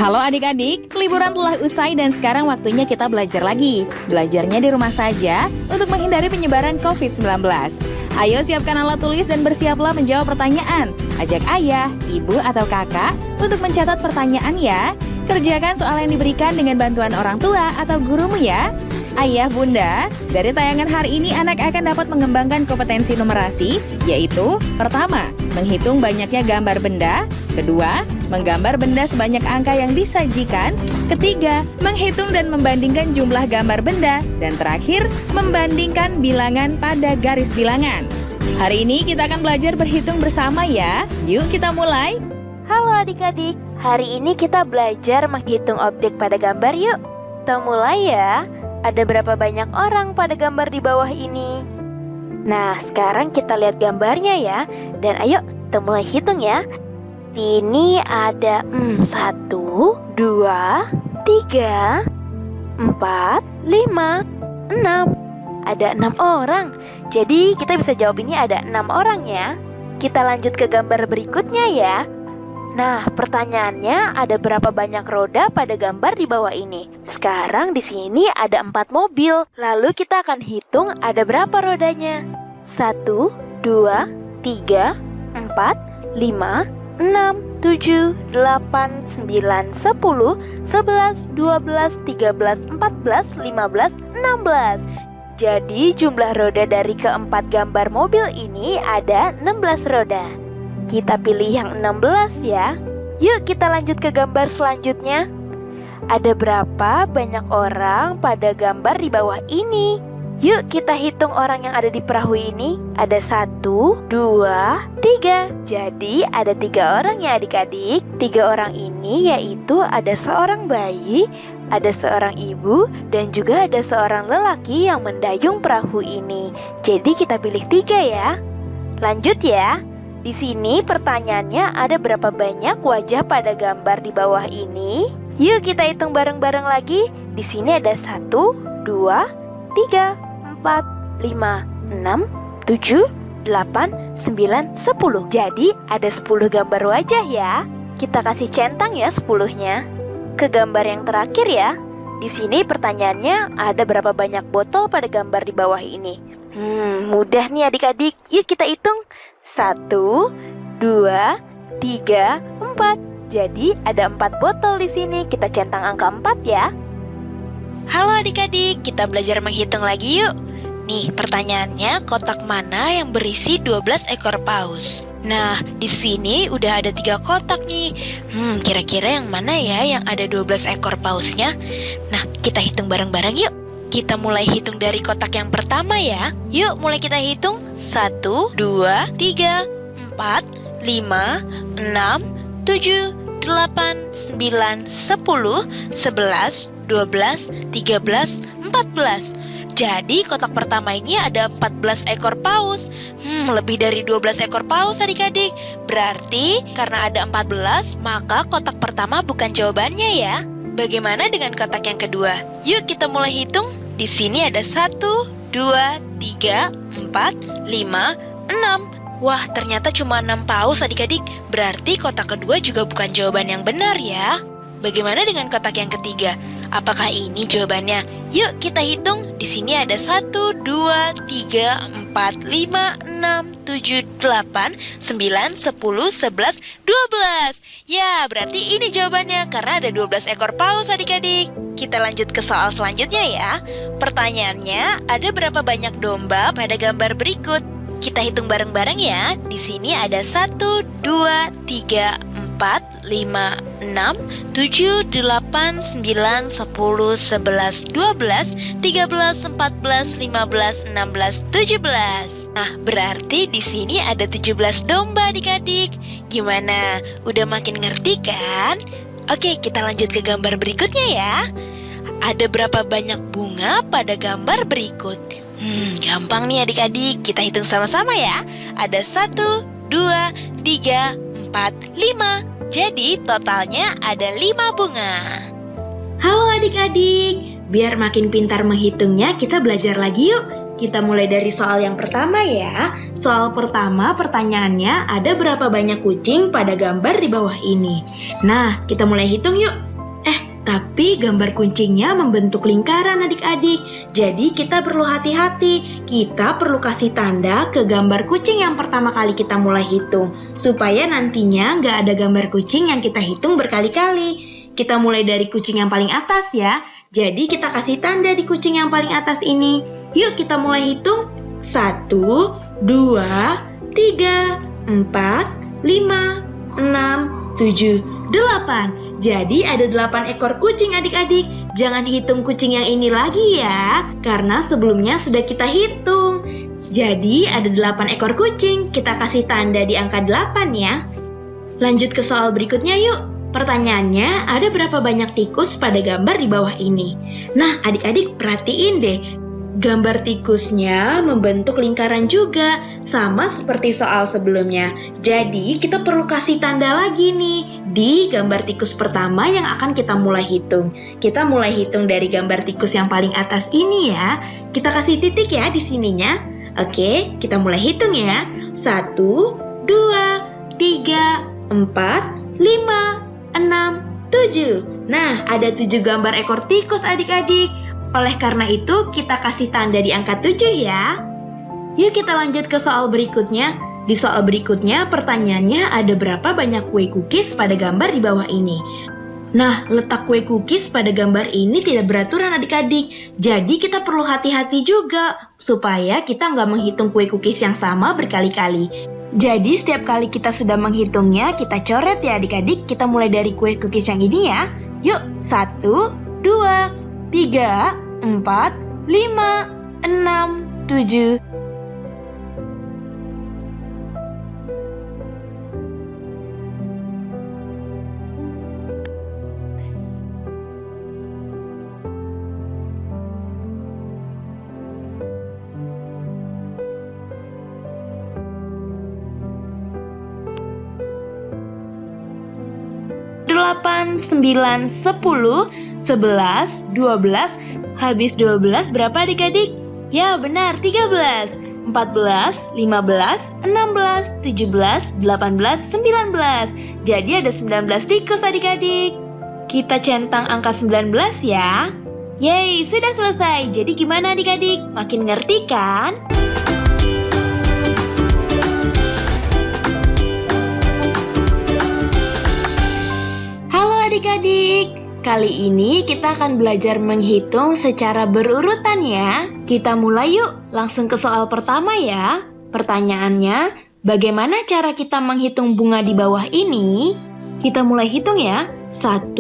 Halo adik-adik, liburan telah usai dan sekarang waktunya kita belajar lagi. Belajarnya di rumah saja untuk menghindari penyebaran COVID-19. Ayo siapkan alat tulis dan bersiaplah menjawab pertanyaan. Ajak ayah, ibu, atau kakak untuk mencatat pertanyaan ya. Kerjakan soal yang diberikan dengan bantuan orang tua atau gurumu ya. Ayah, bunda, dari tayangan hari ini anak akan dapat mengembangkan kompetensi numerasi, yaitu pertama, menghitung banyaknya gambar benda. Kedua, menggambar benda sebanyak angka yang disajikan. Ketiga, menghitung dan membandingkan jumlah gambar benda. Dan terakhir, membandingkan bilangan pada garis bilangan. Hari ini kita akan belajar berhitung bersama ya. Yuk kita mulai. Halo adik-adik, hari ini kita belajar menghitung objek pada gambar yuk. Kita mulai ya. Ada berapa banyak orang pada gambar di bawah ini? Nah, sekarang kita lihat gambarnya ya. Dan ayo kita mulai hitung ya. Sini ada 1, 2, 3, 4, 5, 6. Ada 6 orang. Jadi kita bisa jawab ini ada 6 orang ya. Kita lanjut ke gambar berikutnya ya. Nah, pertanyaannya ada berapa banyak roda pada gambar di bawah ini? Sekarang di sini ada 4 mobil. Lalu kita akan hitung ada berapa rodanya. 1, 2, 3, 4, 5, 6, 7, 8, 9, 10, 11, 12, 13, 14, 15, 16. Jadi jumlah roda dari keempat gambar mobil ini ada 16 roda. Kita pilih yang 16 ya. Yuk kita lanjut ke gambar selanjutnya. Ada berapa banyak orang pada gambar di bawah ini? Yuk kita hitung orang yang ada di perahu ini. Ada 1, 2, 3. Jadi ada 3 orang ya adik-adik. 3 orang ini yaitu ada seorang bayi, ada seorang ibu, dan juga ada seorang lelaki yang mendayung perahu ini. Jadi kita pilih 3 ya. Lanjut ya. Di sini pertanyaannya ada berapa banyak wajah pada gambar di bawah ini? Yuk kita hitung bareng-bareng lagi. Di sini ada 1, 2, 3, 4, 5, 6, 7, 8, 9, 10. Jadi ada 10 gambar wajah ya. Kita kasih centang ya 10-nya. Ke gambar yang terakhir ya. Di sini pertanyaannya ada berapa banyak botol pada gambar di bawah ini? Mudah nih adik-adik. Yuk kita hitung. 1, 2, 3, 4. Jadi ada 4 botol di sini. Kita centang angka 4 ya. Halo adik-adik, kita belajar menghitung lagi yuk. Nih, pertanyaannya kotak mana yang berisi 12 ekor paus? Nah, di sini udah ada 3 kotak nih. Kira-kira yang mana ya yang ada 12 ekor pausnya? Nah, kita hitung bareng-bareng yuk. Kita mulai hitung dari kotak yang pertama ya. Yuk mulai kita hitung. 1, 2, 3, 4, 5, 6, 7, 8, 9, 10, 11, 12, 13, 14. Jadi kotak pertama ini ada 14 ekor paus. Lebih dari 12 ekor paus adik-adik. Berarti karena ada 14, maka kotak pertama bukan jawabannya ya. Bagaimana dengan kotak yang kedua? Yuk kita mulai hitung. Di sini ada 1, 2, 3, 4, 5, 6. Wah, ternyata cuma 6 paus adik-adik. Berarti kotak kedua juga bukan jawaban yang benar ya. Bagaimana dengan kotak yang ketiga? Apakah ini jawabannya? Yuk kita hitung. Di sini ada 1, 2, 3, 4, 5, 6, 7, 8, 9, 10, 11, 12. Ya, berarti ini jawabannya karena ada 12 ekor paus adik-adik. Kita lanjut ke soal selanjutnya ya. Pertanyaannya, ada berapa banyak domba pada gambar berikut? Kita hitung bareng-bareng ya. Di sini ada 1, 2, 3, 4, 5, 6, 7, 8, 9, 10, 11, 12, 13, 14, 15, 16, 17. Nah, berarti di sini ada 17 domba adik-adik. Gimana? Udah makin ngerti kan? Oke, kita lanjut ke gambar berikutnya ya. Ada berapa banyak bunga pada gambar berikut? Gampang nih adik-adik. Kita hitung sama-sama ya. Ada 1, 2, 3, 4, 5. Jadi totalnya ada 5 bunga. Halo adik-adik, biar makin pintar menghitungnya kita belajar lagi yuk. Kita mulai dari soal yang pertama ya. Soal pertama pertanyaannya ada berapa banyak kucing pada gambar di bawah ini. Nah, kita mulai hitung yuk. tapi gambar kucingnya membentuk lingkaran adik-adik. Jadi kita perlu hati-hati. Kita perlu kasih tanda ke gambar kucing yang pertama kali kita mulai hitung, supaya nantinya nggak ada gambar kucing yang kita hitung berkali-kali. Kita mulai dari kucing yang paling atas ya. Jadi kita kasih tanda di kucing yang paling atas ini. Yuk kita mulai hitung. 1, 2, 3, 4, 5, 6, 7, 8. Jadi ada 8 ekor kucing adik-adik. Jangan hitung kucing yang ini lagi ya, karena sebelumnya sudah kita hitung. Jadi ada 8 ekor kucing. Kita kasih tanda di angka 8 ya. Lanjut ke soal berikutnya yuk. Pertanyaannya, ada berapa banyak tikus pada gambar di bawah ini? Nah, adik-adik perhatiin deh. Gambar tikusnya membentuk lingkaran juga, sama seperti soal sebelumnya. Jadi, kita perlu kasih tanda lagi nih di gambar tikus pertama yang akan kita mulai hitung. Kita mulai hitung dari gambar tikus yang paling atas ini ya. Kita kasih titik ya di sininya. Oke, kita mulai hitung ya. 1, 2, 3, 4, 5, 6, 7. Nah, ada 7 gambar ekor tikus adik-adik. Oleh karena itu, kita kasih tanda di angka 7 ya. Yuk kita lanjut ke soal berikutnya. Di soal berikutnya, pertanyaannya ada berapa banyak kue cookies pada gambar di bawah ini? Nah, letak kue cookies pada gambar ini tidak beraturan adik-adik. Jadi kita perlu hati-hati juga, supaya kita nggak menghitung kue cookies yang sama berkali-kali. Jadi setiap kali kita sudah menghitungnya, kita coret ya adik-adik. Kita mulai dari kue cookies yang ini ya. Yuk, 1, 2, 3, 4, 5, 6, 7. Delapan, 9, 10, 11, 12. Habis 12 berapa adik-adik? Ya benar, 13, 14, 15, 16, 17, 18, 19. Jadi ada 19 tikus adik-adik. Kita centang angka 19 ya. Yeay, sudah selesai. Jadi gimana adik-adik? Makin ngerti kan? Adik-adik, kali ini kita akan belajar menghitung secara berurutan ya. Kita mulai yuk, langsung ke soal pertama ya. Pertanyaannya, bagaimana cara kita menghitung bunga di bawah ini? Kita mulai hitung ya. 1,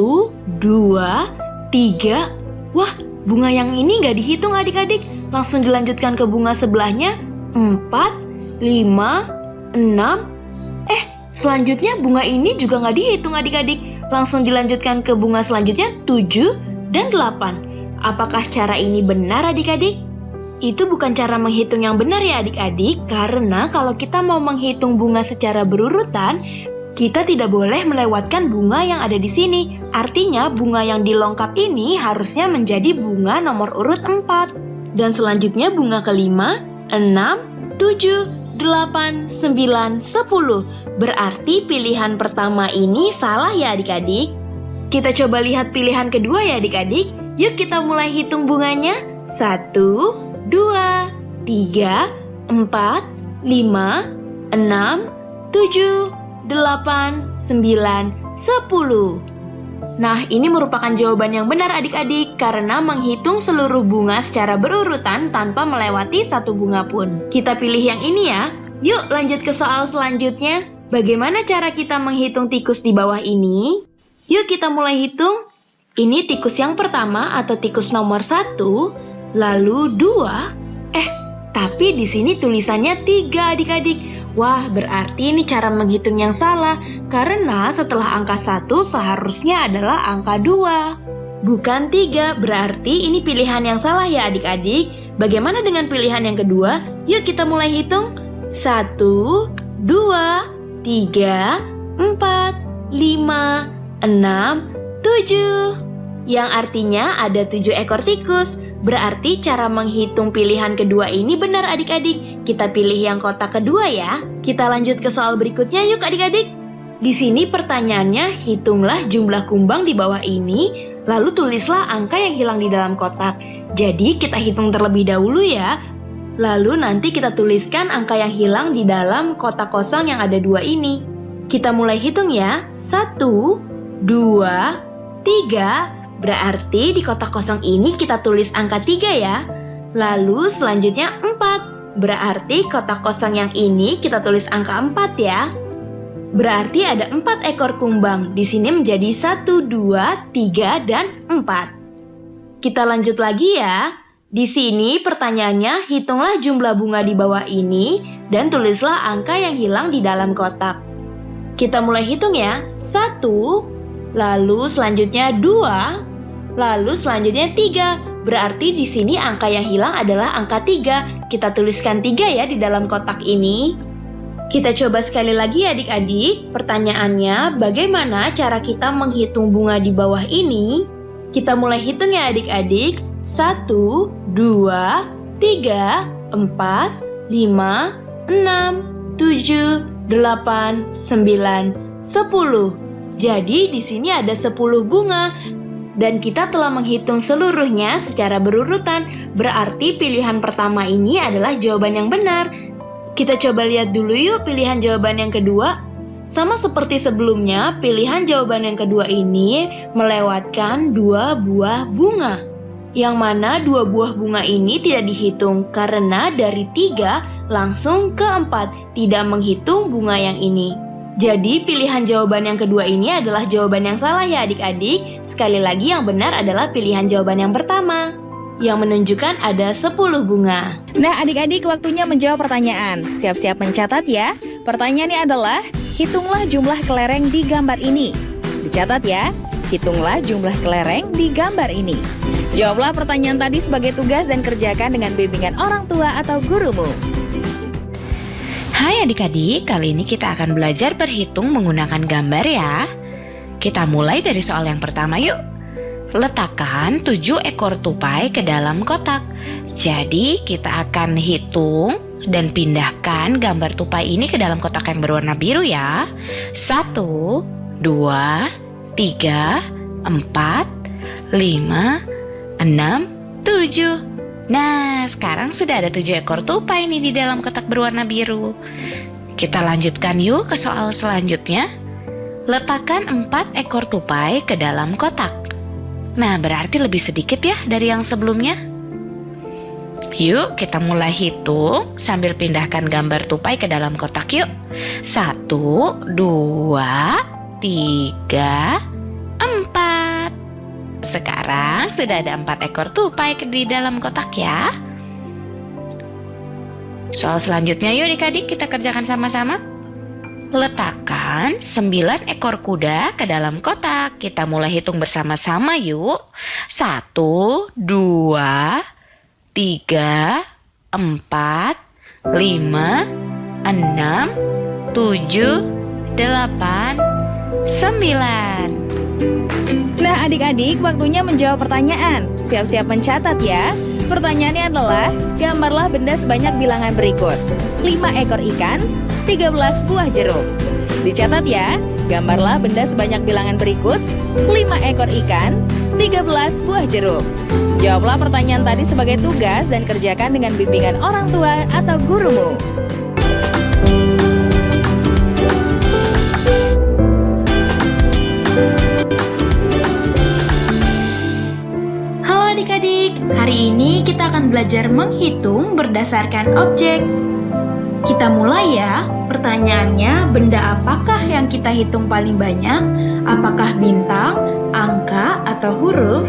2, 3. Wah, bunga yang ini nggak dihitung adik-adik. Langsung dilanjutkan ke bunga sebelahnya. 4, 5, 6. Selanjutnya bunga ini juga nggak dihitung adik-adik. Langsung dilanjutkan ke bunga selanjutnya 7 dan 8. Apakah cara ini benar adik-adik? Itu bukan cara menghitung yang benar ya adik-adik, karena kalau kita mau menghitung bunga secara berurutan, kita tidak boleh melewatkan bunga yang ada di sini. Artinya bunga yang dilongkap ini harusnya menjadi bunga nomor urut 4. Dan selanjutnya bunga kelima, 6, 7, 8, 9, 10. Berarti pilihan pertama ini salah ya adik-adik. Kita coba lihat pilihan kedua ya adik-adik. Yuk kita mulai hitung bunganya. 1, 2, 3, 4, 5, 6, 7, 8, 9, 10. Nah, ini merupakan jawaban yang benar adik-adik karena menghitung seluruh bunga secara berurutan tanpa melewati satu bunga pun. Kita pilih yang ini ya. Yuk lanjut ke soal selanjutnya. Bagaimana cara kita menghitung tikus di bawah ini? Yuk kita mulai hitung. Ini tikus yang pertama atau tikus nomor 1, lalu 2. Tapi di sini tulisannya 3 adik-adik. Wah, berarti ini cara menghitung yang salah. Karena setelah angka 1 seharusnya adalah angka 2. Bukan 3, berarti ini pilihan yang salah ya adik-adik. Bagaimana dengan pilihan yang kedua? Yuk kita mulai hitung. 1, 2, 3, 4, 5, 6, 7. Yang artinya ada 7 ekor tikus. Berarti cara menghitung pilihan kedua ini benar adik-adik. Kita pilih yang kotak kedua ya. Kita lanjut ke soal berikutnya yuk adik-adik. Di sini pertanyaannya, hitunglah jumlah kumbang di bawah ini, Lalu tulislah angka yang hilang di dalam kotak. Jadi kita hitung terlebih dahulu ya. Lalu nanti kita tuliskan angka yang hilang di dalam kotak kosong yang ada 2 ini. Kita mulai hitung ya. 1, 2, 3. Berarti di kotak kosong ini kita tulis angka 3 ya. Lalu selanjutnya 4. Berarti kotak kosong yang ini kita tulis angka 4 ya. Berarti ada 4 ekor kumbang. Di sini menjadi 1, 2, 3, dan 4. Kita lanjut lagi ya. Di sini pertanyaannya, hitunglah jumlah bunga di bawah ini dan tulislah angka yang hilang di dalam kotak. Kita mulai hitung ya. 1, lalu selanjutnya 2, lalu selanjutnya 3. Berarti di sini angka yang hilang adalah angka 3. Kita tuliskan 3 ya di dalam kotak ini. Kita coba sekali lagi adik-adik. Pertanyaannya, bagaimana cara kita menghitung bunga di bawah ini? Kita mulai hitung ya adik-adik. 1, 2, 3, 4, 5, 6, 7, 8, 9, 10. Jadi di sini ada 10 bunga. Dan kita telah menghitung seluruhnya secara berurutan. Berarti pilihan pertama ini adalah jawaban yang benar. Kita coba lihat dulu yuk pilihan jawaban yang kedua. Sama seperti sebelumnya, pilihan jawaban yang kedua ini melewatkan 2 buah bunga. Yang mana 2 buah bunga ini tidak dihitung karena dari 3 langsung ke 4, tidak menghitung bunga yang ini. Jadi pilihan jawaban yang kedua ini adalah jawaban yang salah ya adik-adik. Sekali lagi yang benar adalah pilihan jawaban yang pertama, yang menunjukkan ada 10 bunga. Nah adik-adik, waktunya menjawab pertanyaan. Siap-siap mencatat ya. Pertanyaannya adalah, hitunglah jumlah kelereng di gambar ini. Dicatat ya, hitunglah jumlah kelereng di gambar ini. Jawablah pertanyaan tadi sebagai tugas dan kerjakan dengan bimbingan orang tua atau gurumu. Hai adik-adik, kali ini kita akan belajar berhitung menggunakan gambar ya. Kita mulai dari soal yang pertama yuk. Letakkan 7 ekor tupai ke dalam kotak. Jadi kita akan hitung dan pindahkan gambar tupai ini ke dalam kotak yang berwarna biru ya. 1, 2, 3, 4, 5, 6, 7. Nah, sekarang sudah ada 7 ekor tupai nih di dalam kotak berwarna biru. Kita lanjutkan yuk ke soal selanjutnya. Letakkan 4 ekor tupai ke dalam kotak. Nah, berarti lebih sedikit ya dari yang sebelumnya. Yuk, kita mulai hitung sambil pindahkan gambar tupai ke dalam kotak yuk. 1, 2, 3, 4. Sekarang sudah ada 4 ekor tupai di dalam kotak ya. Soal selanjutnya yuk adik-adik, kita kerjakan sama-sama. Letakkan 9 ekor kuda ke dalam kotak. Kita mulai hitung bersama-sama yuk. 1, 2, 3, 4, 5, 6, 7, 8, 9. Nah adik-adik, waktunya menjawab pertanyaan. Siap-siap mencatat ya. Pertanyaannya adalah, gambarlah benda sebanyak bilangan berikut. 5 ekor ikan, 13 buah jeruk. Dicatat ya, gambarlah benda sebanyak bilangan berikut. 5 ekor ikan, 13 buah jeruk. Jawablah pertanyaan tadi sebagai tugas dan kerjakan dengan bimbingan orang tua atau gurumu. Adik-adik, hari ini kita akan belajar menghitung berdasarkan objek. Kita mulai ya. Pertanyaannya, benda apakah yang kita hitung paling banyak? Apakah bintang, angka, atau huruf?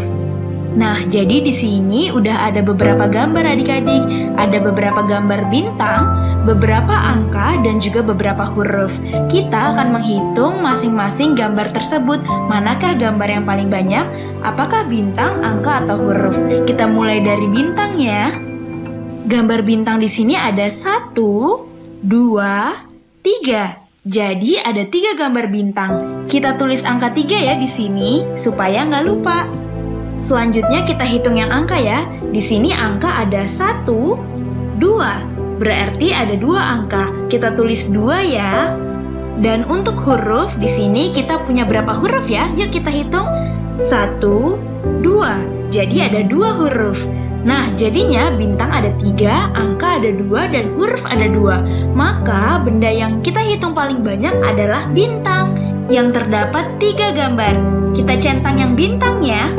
Nah, jadi di sini udah ada beberapa gambar adik-adik. Ada beberapa gambar bintang, beberapa angka, dan juga beberapa huruf. Kita akan menghitung masing-masing gambar tersebut. Manakah gambar yang paling banyak? Apakah bintang, angka, atau huruf? Kita mulai dari bintang ya. Gambar bintang di sini ada 1, 2, 3. Jadi ada 3 gambar bintang. Kita tulis angka 3 ya di sini supaya nggak lupa. Selanjutnya kita hitung yang angka ya. Di sini angka ada 1, 2. Berarti ada 2 angka. Kita tulis 2 ya. Dan untuk huruf di sini kita punya berapa huruf ya? Yuk kita hitung. 1, 2, jadi ada 2 huruf. Nah, jadinya bintang ada 3, angka ada 2, dan huruf ada 2. Maka benda yang kita hitung paling banyak adalah bintang, yang terdapat 3 gambar. Kita centang yang bintang ya.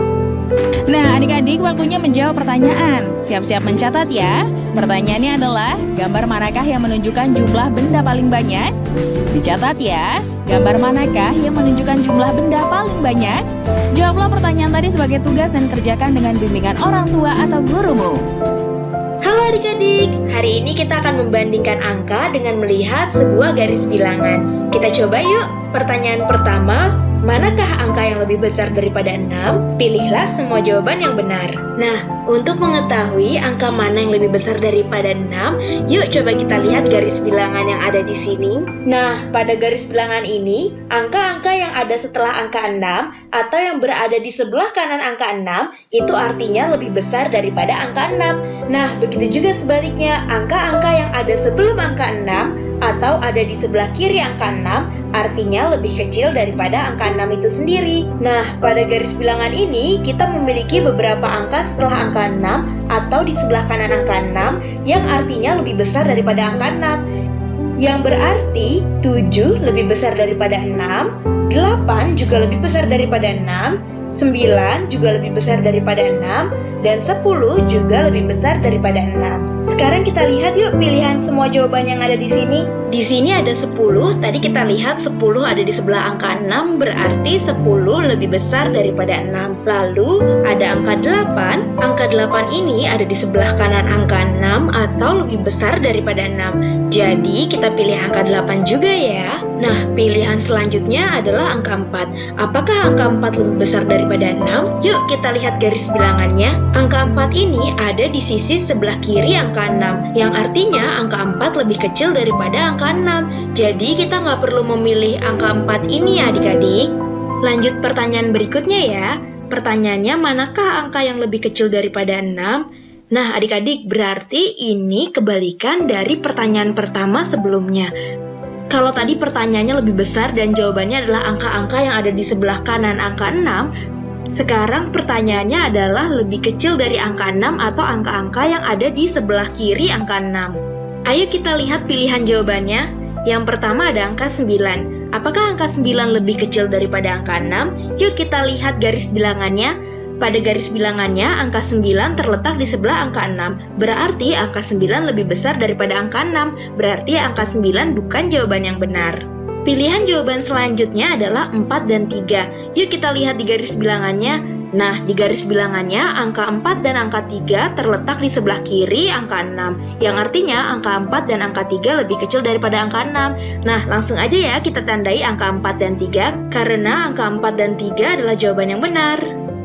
Nah, adik-adik waktunya menjawab pertanyaan. Siap-siap mencatat ya. Pertanyaannya adalah, gambar manakah yang menunjukkan jumlah benda paling banyak? Dicatat ya, gambar manakah yang menunjukkan jumlah benda paling banyak? Jawablah pertanyaan tadi sebagai tugas dan kerjakan dengan bimbingan orang tua atau gurumu. Halo adik-adik, hari ini kita akan membandingkan angka dengan melihat sebuah garis bilangan. Kita coba yuk. Pertanyaan pertama, manakah angka yang lebih besar daripada 6? Pilihlah semua jawaban yang benar. Nah, untuk mengetahui angka mana yang lebih besar daripada 6, yuk coba kita lihat garis bilangan yang ada di sini. Nah, pada garis bilangan ini, angka-angka yang ada setelah angka 6 atau yang berada di sebelah kanan angka 6, itu artinya lebih besar daripada angka 6. Nah, begitu juga sebaliknya, angka-angka yang ada sebelum angka 6 atau ada di sebelah kiri angka 6, artinya lebih kecil daripada angka 6 itu sendiri. Nah, pada garis bilangan ini, kita memiliki beberapa angka setelah angka 6 atau di sebelah kanan angka 6 yang artinya lebih besar daripada angka 6. Yang berarti 7 lebih besar daripada 6, 8 juga lebih besar daripada 6, 9 juga lebih besar daripada 6, dan 10 juga lebih besar daripada 6. Sekarang kita lihat yuk pilihan semua jawaban yang ada di sini. Di sini ada 10, tadi kita lihat 10 ada di sebelah angka 6, berarti 10 lebih besar daripada 6. Lalu ada angka 8, angka 8 ini ada di sebelah kanan angka 6 atau lebih besar daripada 6. Jadi kita pilih angka 8 juga ya. Nah, pilihan selanjutnya adalah angka 4. Apakah angka 4 lebih besar daripada 6? Yuk kita lihat garis bilangannya. Angka 4 ini ada di sisi sebelah kiri angka 6, yang artinya angka 4 lebih kecil daripada angka 6. Jadi kita nggak perlu memilih angka 4 ini ya adik-adik. Lanjut pertanyaan berikutnya ya. Pertanyaannya, manakah angka yang lebih kecil daripada 6? Nah adik-adik, berarti ini kebalikan dari pertanyaan pertama sebelumnya. Kalau tadi pertanyaannya lebih besar dan jawabannya adalah angka-angka yang ada di sebelah kanan angka 6, sekarang pertanyaannya adalah lebih kecil dari angka 6 atau angka-angka yang ada di sebelah kiri angka 6. Ayo kita lihat pilihan jawabannya. Yang pertama ada angka 9. Apakah angka 9 lebih kecil daripada angka 6? Yuk kita lihat garis bilangannya. Pada garis bilangannya, angka 9 terletak di sebelah angka 6. Berarti angka 9 lebih besar daripada angka 6. Berarti angka 9 bukan jawaban yang benar. Pilihan jawaban selanjutnya adalah 4 dan 3. Yuk kita lihat di garis bilangannya. Nah, di garis bilangannya, angka 4 dan angka 3 terletak di sebelah kiri angka 6. Yang artinya angka 4 dan angka 3 lebih kecil daripada angka 6. Nah, langsung aja ya kita tandai angka 4 dan 3, karena angka 4 dan 3 adalah jawaban yang benar.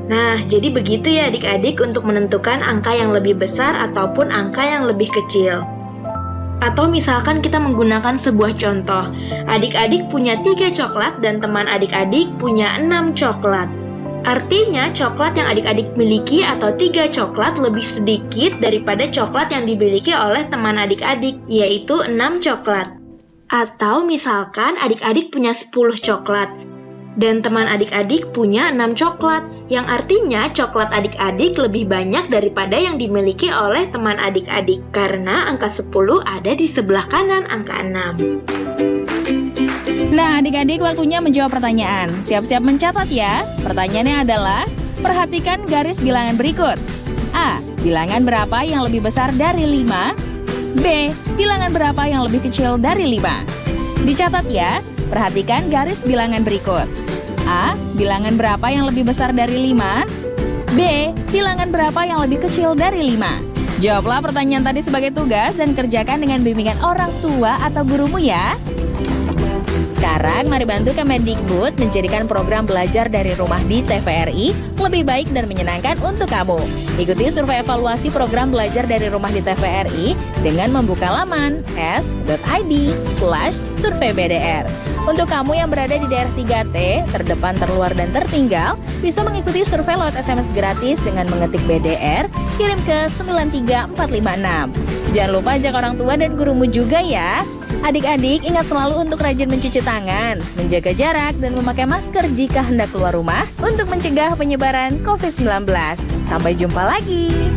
Nah, jadi begitu ya adik-adik untuk menentukan angka yang lebih besar ataupun angka yang lebih kecil. Atau misalkan kita menggunakan sebuah contoh. Adik-adik punya 3 coklat dan teman adik-adik punya 6 coklat. Artinya coklat yang adik-adik miliki atau 3 coklat lebih sedikit daripada coklat yang dimiliki oleh teman adik-adik, yaitu 6 coklat. Atau misalkan adik-adik punya 10 coklat dan teman adik-adik punya 6 coklat, yang artinya coklat adik-adik lebih banyak daripada yang dimiliki oleh teman adik-adik, karena angka 10 ada di sebelah kanan angka 6. Nah, adik-adik waktunya menjawab pertanyaan. Siap-siap mencatat ya. Pertanyaannya adalah, perhatikan garis bilangan berikut. A. Bilangan berapa yang lebih besar dari 5? B. Bilangan berapa yang lebih kecil dari 5? Dicatat ya. Perhatikan garis bilangan berikut. A. Bilangan berapa yang lebih besar dari 5? B. Bilangan berapa yang lebih kecil dari 5? Jawablah pertanyaan tadi sebagai tugas dan kerjakan dengan bimbingan orang tua atau gurumu ya. Sekarang mari bantu Kemendikbud menjadikan program belajar dari rumah di TVRI lebih baik dan menyenangkan untuk kamu. Ikuti survei evaluasi program belajar dari rumah di TVRI dengan membuka laman s.id/surveibdr. Untuk kamu yang berada di daerah 3T, terdepan, terluar, dan tertinggal, bisa mengikuti survei lewat SMS gratis dengan mengetik BDR, kirim ke 93456. Jangan lupa ajak orang tua dan gurumu juga ya. Adik-adik ingat selalu untuk rajin mencuci tangan, menjaga jarak, dan memakai masker jika hendak keluar rumah untuk mencegah penyebaran COVID-19. Sampai jumpa lagi.